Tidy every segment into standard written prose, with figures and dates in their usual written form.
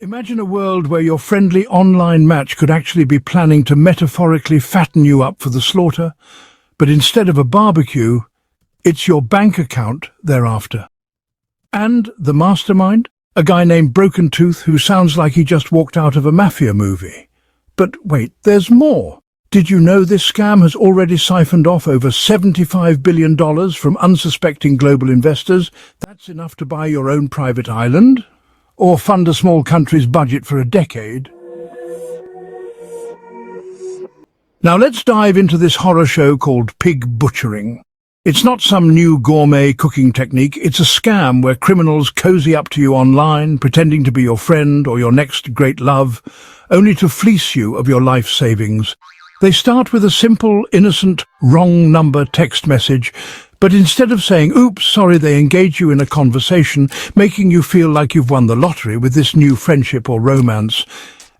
Imagine a world where your friendly online match could actually be planning to metaphorically fatten you up for the slaughter, but instead of a barbecue, it's your bank account they're after. And the mastermind? A guy named Broken Tooth who sounds like he just walked out of a mafia movie. But wait, there's more. Did you know this scam has already siphoned off over $75 billion from unsuspecting global investors? That's enough to buy your own private island? Or fund a small country's budget for a decade? Now let's dive into this horror show called pig butchering. It's not some new gourmet cooking technique, it's a scam where criminals cozy up to you online, pretending to be your friend or your next great love, only to fleece you of your life savings. They start with a simple, innocent, wrong number text message, but instead of saying, oops, sorry, they engage you in a conversation, making you feel like you've won the lottery with this new friendship or romance.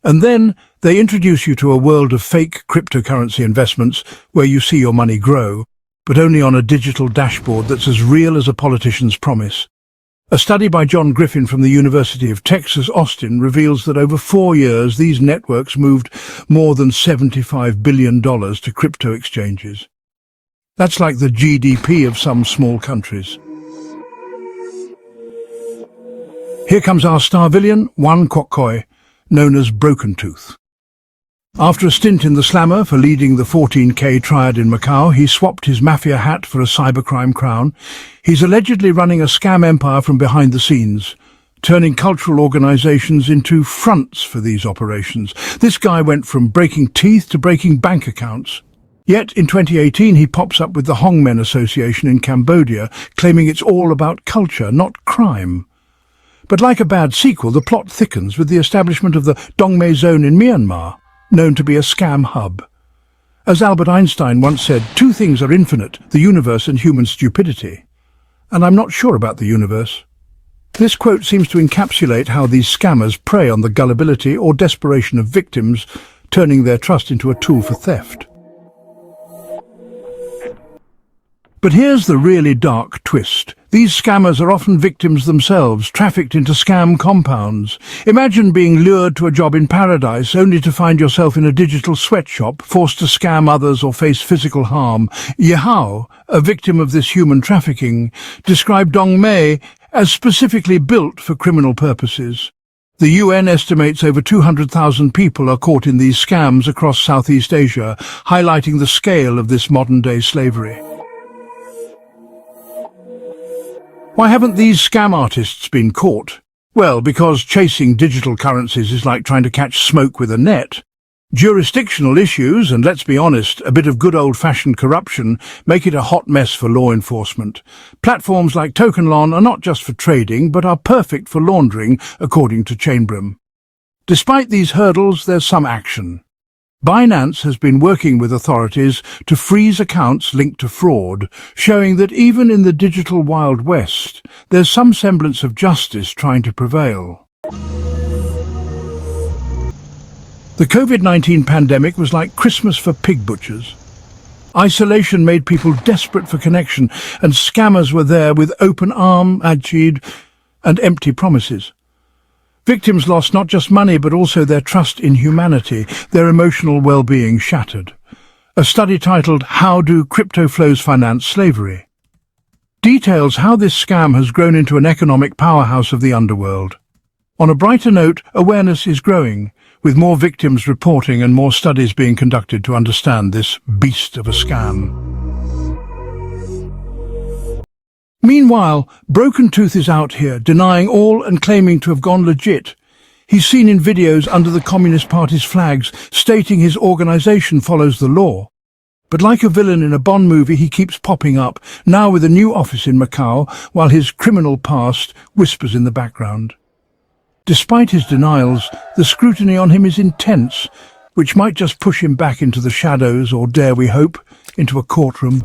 And then they introduce you to a world of fake cryptocurrency investments where you see your money grow, but only on a digital dashboard that's as real as a politician's promise. A study by John Griffin from the University of Texas, Austin, reveals that over 4 years these networks moved more than $75 billion to crypto exchanges. That's like the GDP of some small countries. Here comes our star villain, Wan Kuok-koi, known as Broken Tooth. After a stint in the slammer for leading the 14K triad in Macau, he swapped his mafia hat for a cybercrime crown. He's allegedly running a scam empire from behind the scenes, turning cultural organizations into fronts for these operations. This guy went from breaking teeth to breaking bank accounts. Yet in 2018 he pops up with the Hongmen Association in Cambodia, claiming it's all about culture, not crime. But like a bad sequel, the plot thickens with the establishment of the Dongmei Zone in Myanmar, known to be a scam hub. As Albert Einstein once said, two things are infinite, the universe and human stupidity. And I'm not sure about the universe. This quote seems to encapsulate how these scammers prey on the gullibility or desperation of victims, turning their trust into a tool for theft. But here's the really dark twist. These scammers are often victims themselves, trafficked into scam compounds. Imagine being lured to a job in paradise only to find yourself in a digital sweatshop, forced to scam others or face physical harm. Yehao, a victim of this human trafficking, described Dongmei as specifically built for criminal purposes. The UN estimates over 200,000 people are caught in these scams across Southeast Asia, highlighting the scale of this modern-day slavery. Why haven't these scam artists been caught? Well, because chasing digital currencies is like trying to catch smoke with a net. Jurisdictional issues, and let's be honest, a bit of good old-fashioned corruption, make it a hot mess for law enforcement. Platforms like TokenLon are not just for trading, but are perfect for laundering, according to Chainbrim. Despite these hurdles, there's some action. Binance has been working with authorities to freeze accounts linked to fraud, showing that even in the digital Wild West, there's some semblance of justice trying to prevail. The COVID-19 pandemic was like Christmas for pig butchers. Isolation made people desperate for connection, and scammers were there with open arms, and empty promises. Victims lost not just money but also their trust in humanity, their emotional well-being shattered. A study titled "How Do Crypto Flows Finance Slavery?" details how this scam has grown into an economic powerhouse of the underworld. On a brighter note, awareness is growing, with more victims reporting and more studies being conducted to understand this beast of a scam. Meanwhile, Broken Tooth is out here, denying all and claiming to have gone legit. He's seen in videos under the Communist Party's flags, stating his organization follows the law. But like a villain in a Bond movie, he keeps popping up, now with a new office in Macau, while his criminal past whispers in the background. Despite his denials, the scrutiny on him is intense, which might just push him back into the shadows, or dare we hope, into a courtroom.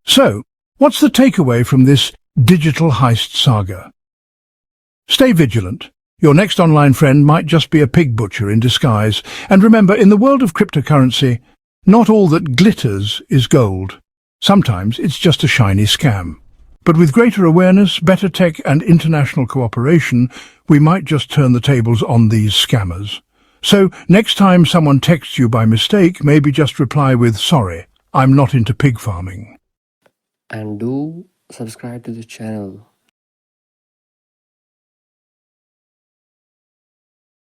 So, what's the takeaway from this digital heist saga? Stay vigilant. Your next online friend might just be a pig butcher in disguise. And remember, in the world of cryptocurrency, not all that glitters is gold. Sometimes it's just a shiny scam. But with greater awareness, better tech and international cooperation, we might just turn the tables on these scammers. So, next time someone texts you by mistake, maybe just reply with, "Sorry, I'm not into pig farming." And do subscribe to the channel.